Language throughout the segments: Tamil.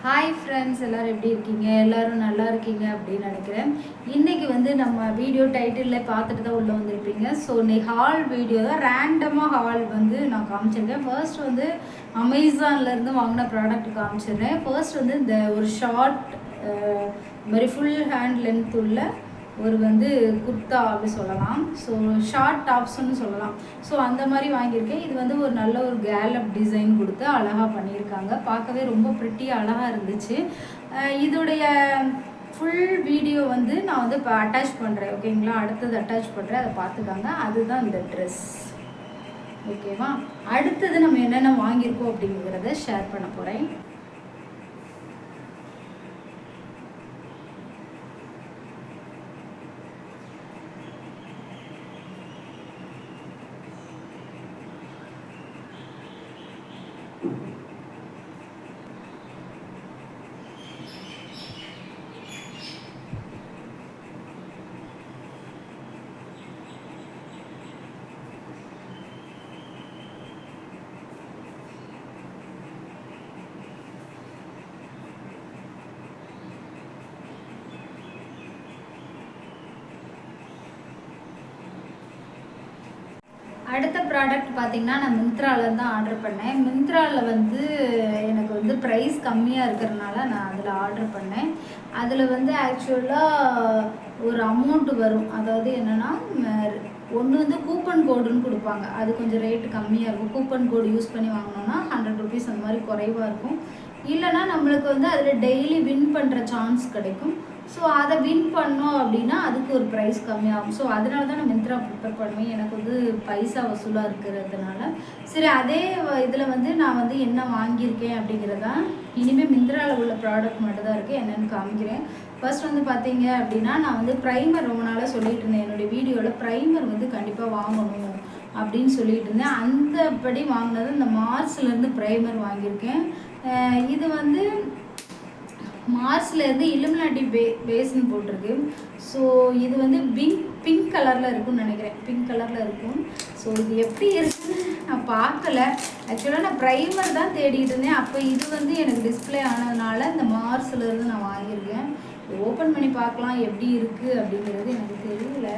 ஹாய் ஃப்ரெண்ட்ஸ், எல்லோரும் எப்படி இருக்கீங்க? எல்லோரும் நல்லா இருக்கீங்க அப்படின்னு நினைக்கிறேன். இன்றைக்கி வந்து நம்ம வீடியோ டைட்டிலில் பார்த்துட்டு தான் உள்ளே வந்திருப்பீங்க. ஸோ இன்னைக்கு ஹால் வீடியோ தான். ரேண்டமாக ஹால் வந்து நான் காமிச்சிருக்கேன். ஃபர்ஸ்ட் வந்து அமேசான்லேருந்து வாங்கின ப்ராடக்ட் காமிச்சிடுறேன். ஃபர்ஸ்ட் வந்து இந்த ஒரு ஷார்ட் மாதிரி ஃபுல் ஹேண்ட் லென்த் உள்ள ஒரு வந்து குர்த்தா அப்படி சொல்லலாம். ஸோ ஷார்ட் டாப்ஸ்ன்னு சொல்லலாம். ஸோ அந்த மாதிரி வாங்கியிருக்கேன். இது வந்து ஒரு நல்ல ஒரு கேலப் டிசைன் கொடுத்து அழகாக பண்ணியிருக்காங்க. பார்க்கவே ரொம்ப ப்ரிட்டியாக அழகாக இருந்துச்சு. இதோடைய ஃபுல் வீடியோ வந்து நான் வந்து இப்போ அட்டாச் பண்ணுறேன். ஓகேங்களா? அடுத்தது அட்டாச் பண்ணுறேன், அதை பார்த்துக்காங்க. அதுதான் இந்த ட்ரெஸ். ஓகேவா? அடுத்தது நம்ம என்னென்ன வாங்கியிருக்கோம் அப்படிங்கிறத ஷேர் பண்ண போகிறேன். அடுத்த ப்ராடக்ட் பார்த்திங்கன்னா நான் மிந்த்ராவில் தான் ஆர்டர் பண்ணேன். மிந்த்ராவில் வந்து எனக்கு வந்து ப்ரைஸ் கம்மியாக இருக்கிறதுனால நான் அதில் ஆர்டர் பண்ணேன். அதில் வந்து ஆக்சுவலாக ஒரு அமௌண்ட்டு வரும். அதாவது என்னென்னா, ஒன்று வந்து கூப்பன் கோடுன்னு கொடுப்பாங்க. அது கொஞ்சம் ரேட்டு கம்மியாக இருக்கும். கூப்பன் கோடு யூஸ் பண்ணி வாங்கினோன்னா 100 ருபீஸ் அந்த மாதிரி குறைவாக இருக்கும். இல்லைனா நம்மளுக்கு வந்து அதில் டெய்லி வின் பண்ணுற சான்ஸ் கிடைக்கும். ஸோ அதை வின் பண்ணோம் அப்படின்னா அதுக்கு ஒரு ப்ரைஸ் கம்மியாகும். ஸோ அதனால தான் நான் மிந்த்ரா ப்ரிப்பேர் பண்ணுவேன். எனக்கு வந்து பைசா வசூலாக இருக்கிறதுனால சரி, அதே இதில் வந்து நான் வந்து என்ன வாங்கியிருக்கேன் அப்படிங்கிறதான் இனிமேல் மிந்த்ராவில் உள்ள ப்ராடக்ட் மட்டும் தான் இருக்குது. என்னென்னு காமிக்கிறேன். ஃபர்ஸ்ட் வந்து பார்த்தீங்க அப்படின்னா, நான் வந்து ப்ரைமர் ரொம்ப நாளாக சொல்லிட்டு இருந்தேன். என்னுடைய வீடியோவில் ப்ரைமர் வந்து கண்டிப்பாக வாங்கணும் அப்படின்னு சொல்லிட்டு இருந்தேன். அந்தபடி வாங்கினது இந்த மார்ஸ்லேருந்து ப்ரைமர் வாங்கியிருக்கேன். இது வந்து மார்ஸ்லேருந்து இல்லுமினாட்டி பேஸ்ன்னு போட்டிருக்கு. ஸோ இது வந்து பிங்க் கலரில் இருக்குன்னு நினைக்கிறேன். பிங்க் கலரில் இருக்கும். ஸோ இது எப்படி இருக்குன்னு நான் பார்க்கல. ஆக்சுவலாக நான் ப்ரைமர் தான் தேடிட்டு இருந்தேன். அப்போ இது வந்து எனக்கு டிஸ்பிளே ஆனதுனால இந்த மார்ஸ்லேருந்து நான் வாங்கியிருக்கேன். இது ஓப்பன் பண்ணி பார்க்கலாம் எப்படி இருக்குது அப்படிங்கிறது எனக்கு தெரியல.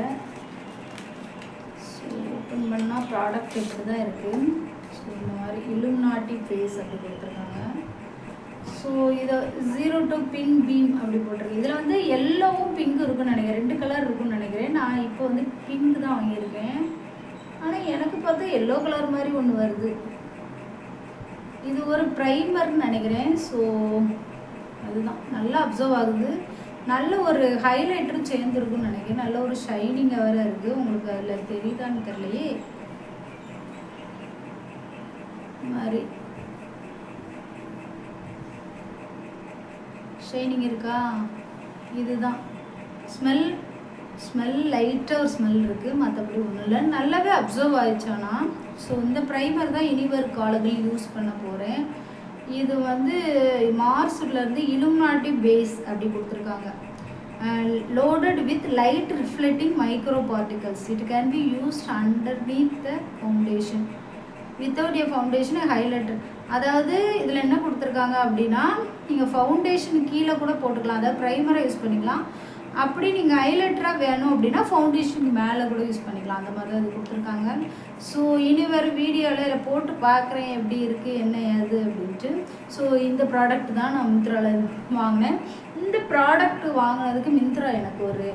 ஸோ ஓப்பன் பண்ணால் ப்ராடக்ட் இப்படி தான் இருக்குது. ஸோ இந்த மாதிரி இல்லுமினாட்டி பேஸ் அப்படி கொடுத்துருக்காங்க. ஸோ இதை 0 to பிங்க் பீம் அப்படி போட்டிருக்கு. இதில் வந்து எல்லோவும் பிங்க் இருக்குன்னு நினைக்கிறேன். 2 கலர் இருக்குன்னு நினைக்கிறேன். நான் இப்போ வந்து பிங்க் தான் வாங்கியிருக்கேன். ஆனால் எனக்கு பார்த்தா எல்லோ கலர் மாதிரி ஒன்று வருது. இது ஒரு ப்ரைமர்னு நினைக்கிறேன். ஸோ அதுதான் நல்லா அப்சர்வ் ஆகுது. நல்ல ஒரு ஹைலைட்டரும் சேர்ந்துருக்குன்னு நினைக்கிறேன். நல்ல ஒரு ஷைனிங்காக வேறு இருக்குது. உங்களுக்கு அதில் தெரியுதான்னு தெரியலையே. மாதிரி ஷைனிங் இருக்கா? இதுதான் ஸ்மெல் லைட்டாக ஒரு ஸ்மெல் இருக்குது. மற்றபடி ஒன்றும் இல்லை. நல்லாவே அப்சர்வ் ஆயிடுச்சானா. ஸோ இந்த ப்ரைமர் தான் இனி வரும் காலங்கள் யூஸ் பண்ண போகிறேன். இது வந்து மார்ஸ்லேருந்து இல்லுமினாட்டி பேஸ் அப்படி கொடுத்துருக்காங்க. Loaded with light reflecting micro particles. It can be used underneath the foundation without A foundation highlighter. அதாவது இதில் என்ன கொடுத்துருக்காங்க அப்படின்னா, நீங்கள் ஃபவுண்டேஷன் கீழே கூட போட்டுக்கலாம். அதாவது ப்ரைமரை யூஸ் பண்ணிக்கலாம். அப்படி நீங்கள் ஹைலைட்டராக வேணும் அப்படின்னா ஃபவுண்டேஷனுக்கு மேலே கூட யூஸ் பண்ணிக்கலாம். அந்த மாதிரி தான் இது கொடுத்துருக்காங்க. ஸோ இனி வர வீடியோவில் இதில் போட்டு பார்க்குறேன் எப்படி இருக்குது என்ன ஏது அப்படின்ட்டு. ஸோ இந்த ப்ராடக்ட் தான் நான் மிந்த்ராவில் வாங்கினேன். இந்த ப்ராடக்ட் வாங்கினதுக்கு மிந்த்ரா எனக்கு ஒரு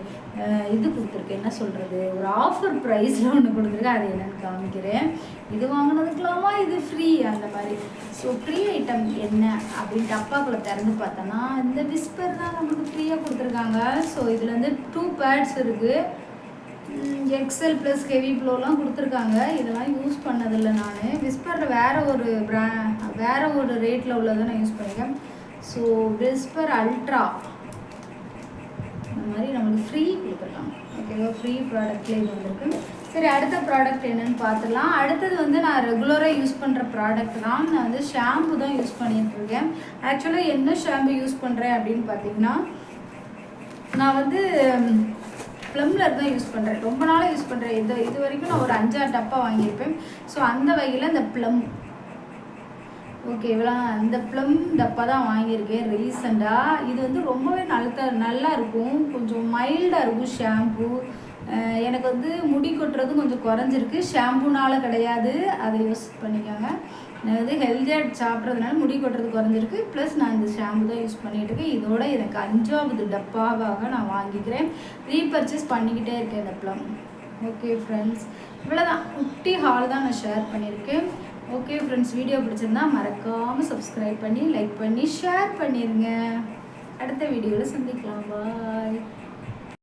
இது கொடுத்துருக்கு. என்ன சொல்கிறது, ஒரு ஆஃபர் ப்ரைஸில் ஒன்று கொடுத்துருக்கு. அது என்னென்னு காமிக்கிறேன். இது வாங்கினதுக்கெல்லாமா இது ஃப்ரீ அந்த மாதிரி. ஸோ ஃப்ரீ ஐட்டம் என்ன அப்படின்ட்டு அப்பாக்குள்ளே திறந்து பார்த்தோன்னா இந்த விஸ்பர் தான் நமக்கு ஃப்ரீயாக கொடுத்துருக்காங்க. ஸோ இதில் வந்து 2 பேட்ஸ் இருக்குது. எக்ஸல் ப்ளஸ் ஹெவி ப்ளோலாம் கொடுத்துருக்காங்க. இதெல்லாம் யூஸ் பண்ணதில்லை நான். விஸ்பரில் வேறு ஒரு ரேட்டில் உள்ளதை நான் யூஸ் பண்ணியிருக்கேன். ஸோ விஸ்பர் அல்ட்ரா இந்த மாதிரி நம்மளுக்கு ஃப்ரீ கொடுத்துருக்காங்க. ஓகேவா? ஃப்ரீ ப்ராடக்ட்லேயே இது வந்திருக்கு. சரி, அடுத்த ப்ராடக்ட் என்னென்னு பார்த்துடலாம். அடுத்தது வந்து நான் ரெகுலராக யூஸ் பண்ணுற ப்ராடக்ட் தான். நான் வந்து ஷாம்பு தான் யூஸ் பண்ணிகிட்ருக்கேன். ஆக்சுவலாக என்ன ஷாம்பு யூஸ் பண்ணுறேன் அப்படின்னு பார்த்தீங்கன்னா, நான் வந்து ப்ளம்லர் தான் யூஸ் பண்ணுறேன். ரொம்ப நாளாக யூஸ் பண்ணுறேன். இது வரைக்கும் நான் ஒரு 5-6 டப்பா வாங்கியிருப்பேன். ஸோ அந்த வகையில் இந்த ஓகே, இவ்வளோ இந்த ப்ளம் டப்பா தான் வாங்கியிருக்கேன் ரீசெண்டாக. இது வந்து ரொம்பவே நல்லா இருக்கும், கொஞ்சம் மைல்டாக இருக்கும் ஷாம்பு. எனக்கு வந்து முடி கொட்டுறது கொஞ்சம் குறைஞ்சிருக்கு, ஷாம்புனால கிடையாது, அதை யூஸ் பண்ணிக்கோங்க. நான் வந்து ஹெல்த்தியாக சாப்பிட்றதுனால முடி கொட்டுறது குறைஞ்சிருக்கு, ப்ளஸ் நான் இந்த ஷாம்பு தான் யூஸ் பண்ணிகிட்ருக்கேன். இதோட எனக்கு 5வது டப்பாவாக நான் வாங்கிக்கிறேன். ரீபர்ச்சேஸ் பண்ணிக்கிட்டே இருக்கேன் இந்த ப்ளம். ஓகே ஃப்ரெண்ட்ஸ், இவ்வளோதான் குட்டி ஹால் தான் நான் ஷேர் பண்ணியிருக்கேன். ஓகே ஃப்ரெண்ட்ஸ், வீடியோ பிடிச்சிருந்தா மறக்காமல் சப்ஸ்கிரைப் பண்ணி லைக் பண்ணி ஷேர் பண்ணிடுங்க. அடுத்த வீடியோவில் சந்திக்கலாம். பாய்.